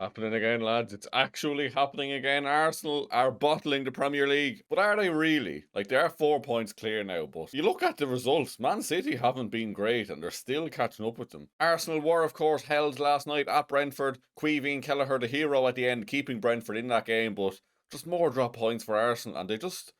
Happening again, lads. It's actually happening again. Arsenal are bottling the Premier League. But are they really? Like, they are 4 points clear now, but you look at the results, Man City haven't been great and they're still catching up with them. Arsenal were, of course, held last night at Brentford. Queeveen Kelleher, the hero at the end, keeping Brentford in that game, but just more drop points for Arsenal, and they just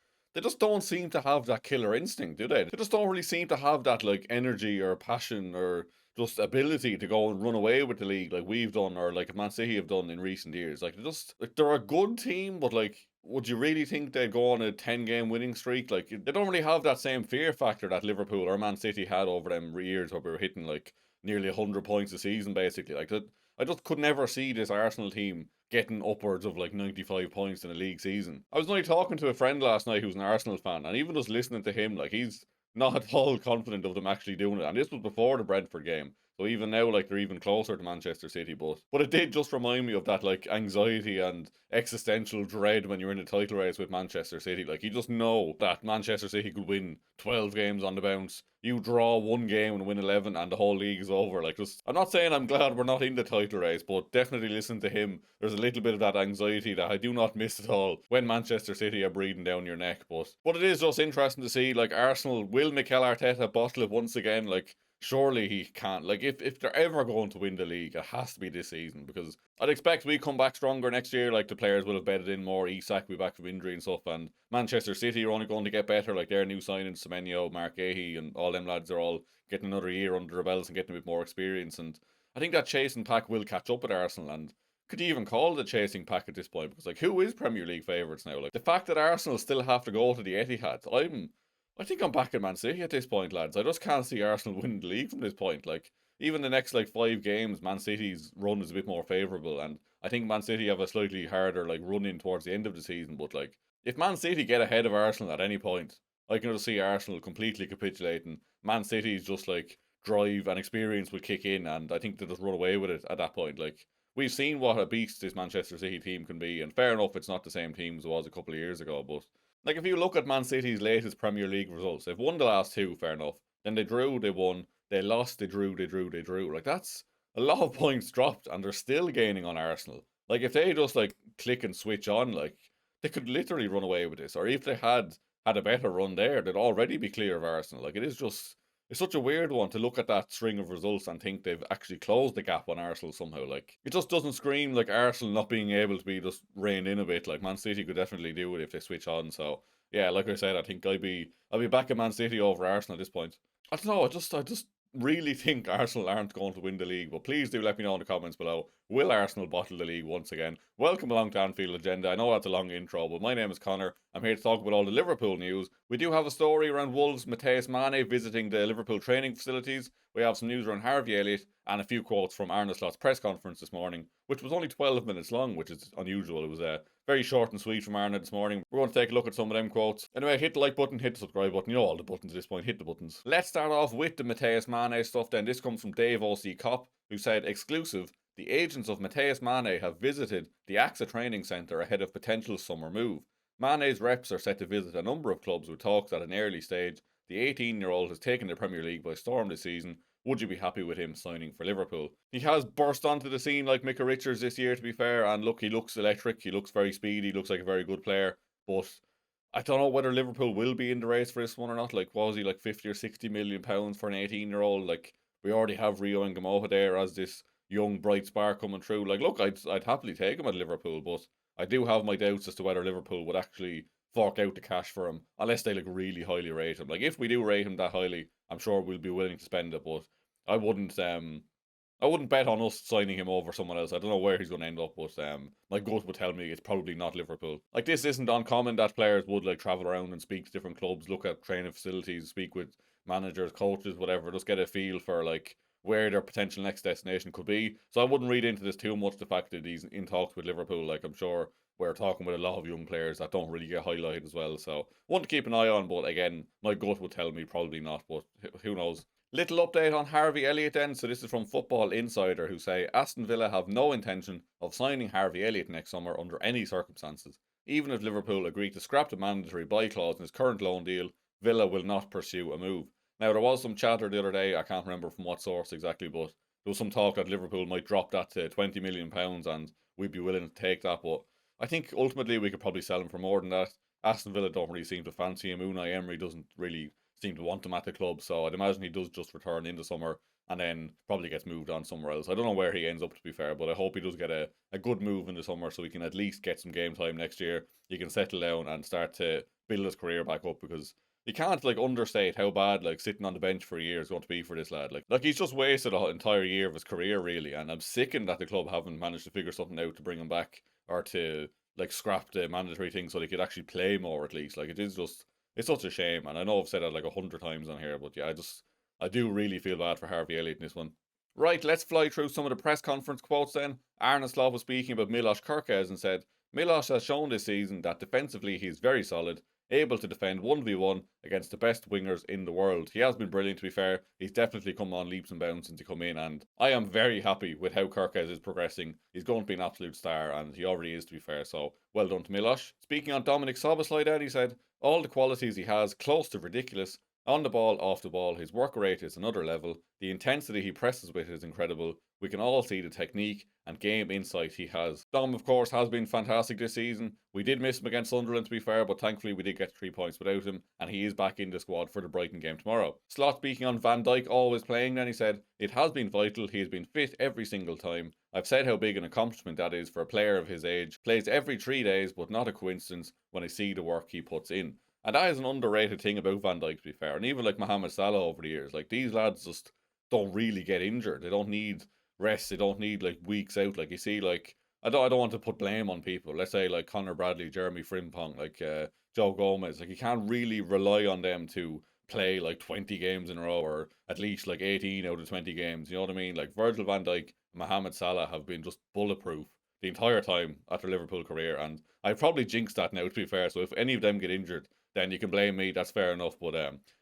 don't seem to have that killer instinct, do they? They just don't really seem to have that like energy or passion or just ability to go and run away with the league like we've done or like Man City have done in recent years. Like they're a good team, but like would you really think they'd go on a 10 game winning streak? Like they don't really have that same fear factor that Liverpool or Man City had over them years where we were hitting like nearly 100 points a season basically. Like that I just could never see this Arsenal team getting upwards of like 95 points in a league season. I was only talking to a friend last night who's an Arsenal fan, and even just listening to him, like he's not at all confident of them actually doing it. And this was before the Brentford game. So even now, like they're even closer to Manchester City, but it did just remind me of that like anxiety and existential dread when you're in the title race with Manchester City. Like you just know that Manchester City could win 12 games on the bounce. You draw one game and win 11, and the whole league is over. Like just, I'm not saying I'm glad we're not in the title race, but definitely listen to him. There's a little bit of that anxiety that I do not miss at all when Manchester City are breathing down your neck. But it is just interesting to see like Arsenal, will Mikel Arteta bottle it once again? Like surely he can't. Like if they're ever going to win the league, it has to be this season because I'd expect we come back stronger next year. Like the players will have bedded in more. Isak will be back from injury and stuff, and Manchester City are only going to get better. Like their new signings, Semenyo, Mark Gahey, and all them lads are all getting another year under their belts and getting a bit more experience. And I think that chasing pack will catch up with Arsenal. And could you even call it a chasing pack at this point? Because like who is Premier League favourites now? Like the fact that Arsenal still have to go to the Etihad, I think I'm back in Man City at this point, lads. I just can't see Arsenal winning the league from this point. Like, even the next like 5 games, Man City's run is a bit more favourable, and I think Man City have a slightly harder like run in towards the end of the season. But like, if Man City get ahead of Arsenal at any point, I can just see Arsenal completely capitulating. Man City's just like drive and experience will kick in, and I think they'll just run away with it at that point. Like, we've seen what a beast this Manchester City team can be, and fair enough, it's not the same team as it was a couple of years ago, but like if you look at Man City's latest Premier League results, they've won the last two, fair enough. Then they drew, they won. They lost, they drew, they drew, they drew. Like that's a lot of points dropped, and they're still gaining on Arsenal. Like if they just like click and switch on, like they could literally run away with this. Or if they had a better run there, they'd already be clear of Arsenal. Like it is just it's such a weird one to look at that string of results and think they've actually closed the gap on Arsenal somehow. Like it just doesn't scream like Arsenal not being able to be just reined in a bit. Like Man City could definitely do it if they switch on. So yeah, like I said, I think I'll be back at Man City over Arsenal at this point. I don't know. I just really think Arsenal aren't going to win the league. But please do let me know in the comments below. Will Arsenal bottle the league once again? Welcome along to Anfield Agenda. I know that's a long intro, but my name is Conor. I'm here to talk about all the Liverpool news. We do have a story around Wolves' Matthias Mane visiting the Liverpool training facilities. We have some news around Harvey Elliott and a few quotes from Arne Slot's press conference this morning, which was only 12 minutes long, which is unusual. It was very short and sweet from Arne this morning. We're going to take a look at some of them quotes. Anyway, hit the like button, hit the subscribe button. You know all the buttons at this point. Hit the buttons. Let's start off with the Matthias Mane stuff then. This comes from Dave O.C. Kopp, who said, exclusive, the agents of Matthias Mane have visited the AXA training centre ahead of potential summer move. Mane's reps are set to visit a number of clubs with talks at an early stage. The 18-year-old has taken the Premier League by storm this season. Would you be happy with him signing for Liverpool? He has burst onto the scene like Micah Richards this year, to be fair, and look, he looks electric, he looks very speedy, he looks like a very good player, but I don't know whether Liverpool will be in the race for this one or not. Like, was he like 50 or 60 million pounds for an 18-year-old? Like, we already have Rio and Gamoja there as this young bright spark coming through. Like, look, I'd happily take him at Liverpool, but I do have my doubts as to whether Liverpool would actually fork out the cash for him unless they like really highly rate him. Like if we do rate him that highly, I'm sure we'll be willing to spend it, but I wouldn't I wouldn't bet on us signing him over someone else. I don't know where he's going to end up, but my gut would tell me it's probably not Liverpool. Like this isn't uncommon that players would like travel around and speak to different clubs, look at training facilities, speak with managers, coaches, whatever, just get a feel for like where their potential next destination could be. So I wouldn't read into this too much, the fact that he's in talks with Liverpool. Like I'm sure we're talking with a lot of young players that don't really get highlighted as well. So one to keep an eye on, but again, my gut would tell me probably not, but who knows. Little update on Harvey Elliott then. So this is from Football Insider, who say Aston Villa have no intention of signing Harvey Elliott next summer under any circumstances. Even if Liverpool agree to scrap the mandatory buy clause in his current loan deal, Villa will not pursue a move. Now there was some chatter the other day, I can't remember from what source exactly, but there was some talk that Liverpool might drop that to £20 million and we'd be willing to take that. But I think ultimately we could probably sell him for more than that. Aston Villa don't really seem to fancy him. Unai Emery doesn't really seem to want him at the club, so I'd imagine he does just return in the summer and then probably gets moved on somewhere else. I don't know where he ends up, to be fair, but I hope he does get a good move in the summer so he can at least get some game time next year. He can settle down and start to build his career back up, because you can't like understate how bad like sitting on the bench for a year is going to be for this lad. Like he's just wasted an entire year of his career really, and I'm sickened that the club haven't managed to figure something out to bring him back, or to like scrap the mandatory thing so they could actually play more at least. Like it is just, it's such a shame, and I know I've said that like 100 times on here, but yeah, I do really feel bad for Harvey Elliott in this one. Right, let's fly through some of the press conference quotes then. Arne Slot was speaking about Milos Kerkez and said, Milos has shown this season that defensively he's very solid, able to defend 1v1 against the best wingers in the world. He has been brilliant, to be fair. He's definitely come on leaps and bounds since he come in, and I am very happy with how Kerkez is progressing. He's going to be an absolute star, and he already is, to be fair, so well done to Milos. Speaking on Dominic Szoboszlai then, he said, all the qualities he has, close to ridiculous. On the ball, off the ball, his work rate is another level. The intensity he presses with is incredible. We can all see the technique and game insight he has. Dom, of course, has been fantastic this season. We did miss him against Sunderland, to be fair, but thankfully we did get 3 points without him, and he is back in the squad for the Brighton game tomorrow. Slot speaking on Van Dijk always playing, then he said, it has been vital. He has been fit every single time. I've said how big an accomplishment that is for a player of his age. Plays every 3 days, but not a coincidence when I see the work he puts in. And that is an underrated thing about Van Dijk, to be fair. And even like Mohamed Salah over the years, like these lads just don't really get injured. They don't need rest. They don't need like weeks out. Like you see, like I don't want to put blame on people. Let's say like Conor Bradley, Jeremy Frimpong, like Joe Gomez. Like you can't really rely on them to play like 20 games in a row, or at least like 18 out of 20 games. You know what I mean? Like Virgil van Dijk and Mohamed Salah have been just bulletproof the entire time at their Liverpool career. And I probably jinxed that now, to be fair. So if any of them get injured, then you can blame me. That's fair enough. But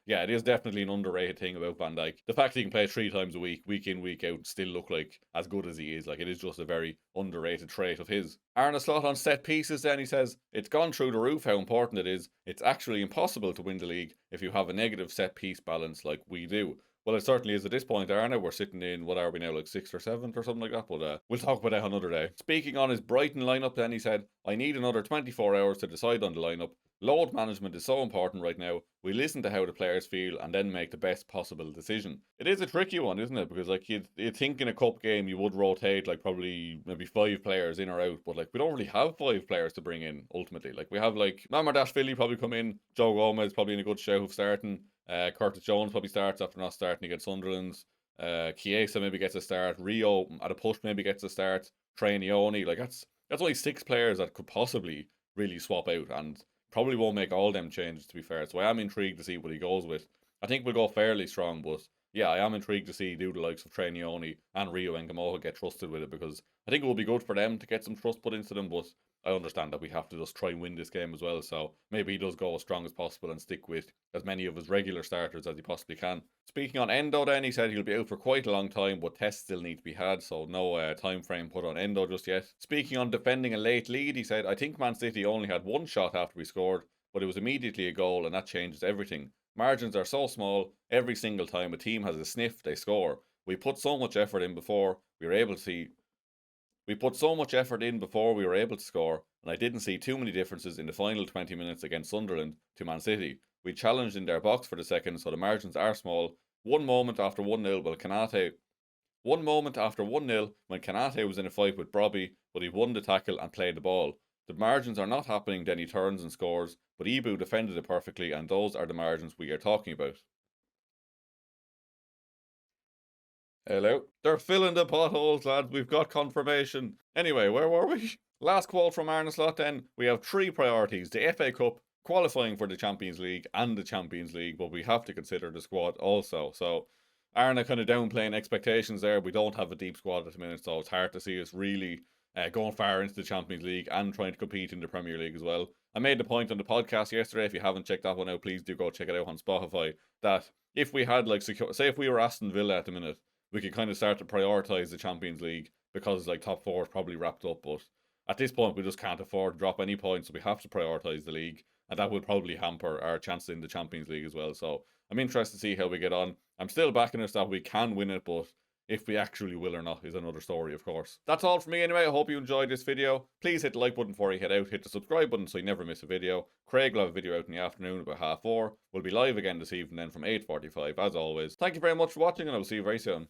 yeah, it is definitely an underrated thing about Van Dijk. The fact he can play 3 times a week in, week out, still look like as good as he is. Like it is just a very underrated trait of his. Arne Slot on set pieces then, he says, it's gone through the roof how important it is. It's actually impossible to win the league if you have a negative set piece balance like we do. Well, it certainly is at this point, Arne. We're sitting in, what are we now, like 6th or 7th or something like that? But we'll talk about that another day. Speaking on his Brighton lineup then, he said, I need another 24 hours to decide on the lineup. Load management is so important right now. We listen to how the players feel and then make the best possible decision. It is a tricky one, isn't it? Because like you'd think in a cup game you would rotate like probably maybe 5 players in or out, but like we don't really have 5 players to bring in ultimately. Like we have like Mamardashvili probably come in, Joe Gomez probably in a good show of starting, Curtis Jones probably starts after not starting against Sunderland. Chiesa maybe gets a start. Rio at a push maybe gets a start. Trainioni, like that's only 6 players that could possibly really swap out, and probably won't make all them changes, to be fair. So I am intrigued to see what he goes with. I think we'll go fairly strong, but yeah, I am intrigued to see do the likes of Trainioni and Rio and Gamoja get trusted with it, because I think it will be good for them to get some trust put into them, but I understand that we have to just try and win this game as well, so maybe he does go as strong as possible and stick with as many of his regular starters as he possibly can. Speaking on Endo then, he said he'll be out for quite a long time, but tests still need to be had, so no time frame put on Endo just yet. Speaking on defending a late lead, he said, I think Man City only had 1 shot after we scored, but it was immediately a goal, and that changes everything. Margins are so small, every single time a team has a sniff, they score. We put so much effort in before we were able to see we put so much effort in before we were able to score, and I didn't see too many differences in the final 20 minutes against Sunderland to Man City. We challenged in their box for the second, so the margins are small. One moment after 1-0, when Kanate was in a fight with Brobby, but he won the tackle and played the ball. The margins are not happening, then he turns and scores, but Ibu defended it perfectly, and those are the margins we are talking about. Hello. They're filling the potholes, lads. We've got confirmation. Anyway, where were we? Last quote from Arne Slot then. We have 3 priorities. The FA Cup, qualifying for the Champions League and the Champions League, but we have to consider the squad also. So Arne kind of downplaying expectations there. We don't have a deep squad at the minute, so it's hard to see us really going far into the Champions League and trying to compete in the Premier League as well. I made the point on the podcast yesterday. If you haven't checked that one out, please do go check it out on Spotify. That if we had like say if we were Aston Villa at the minute, we could kind of start to prioritise the Champions League, because like top 4 is probably wrapped up, but at this point we just can't afford to drop any points, so we have to prioritise the league, and that would probably hamper our chances in the Champions League as well. So I'm interested to see how we get on. I'm still backing us that we can win it, but If we actually will or not is another story, of course. That's all from me anyway. I hope you enjoyed this video. Please hit the like button before you head out. Hit the subscribe button so you never miss a video. Craig will have a video out in the afternoon about 4:30. We'll be live again this evening then from 8:45 as always. Thank you very much for watching and I will see you very soon.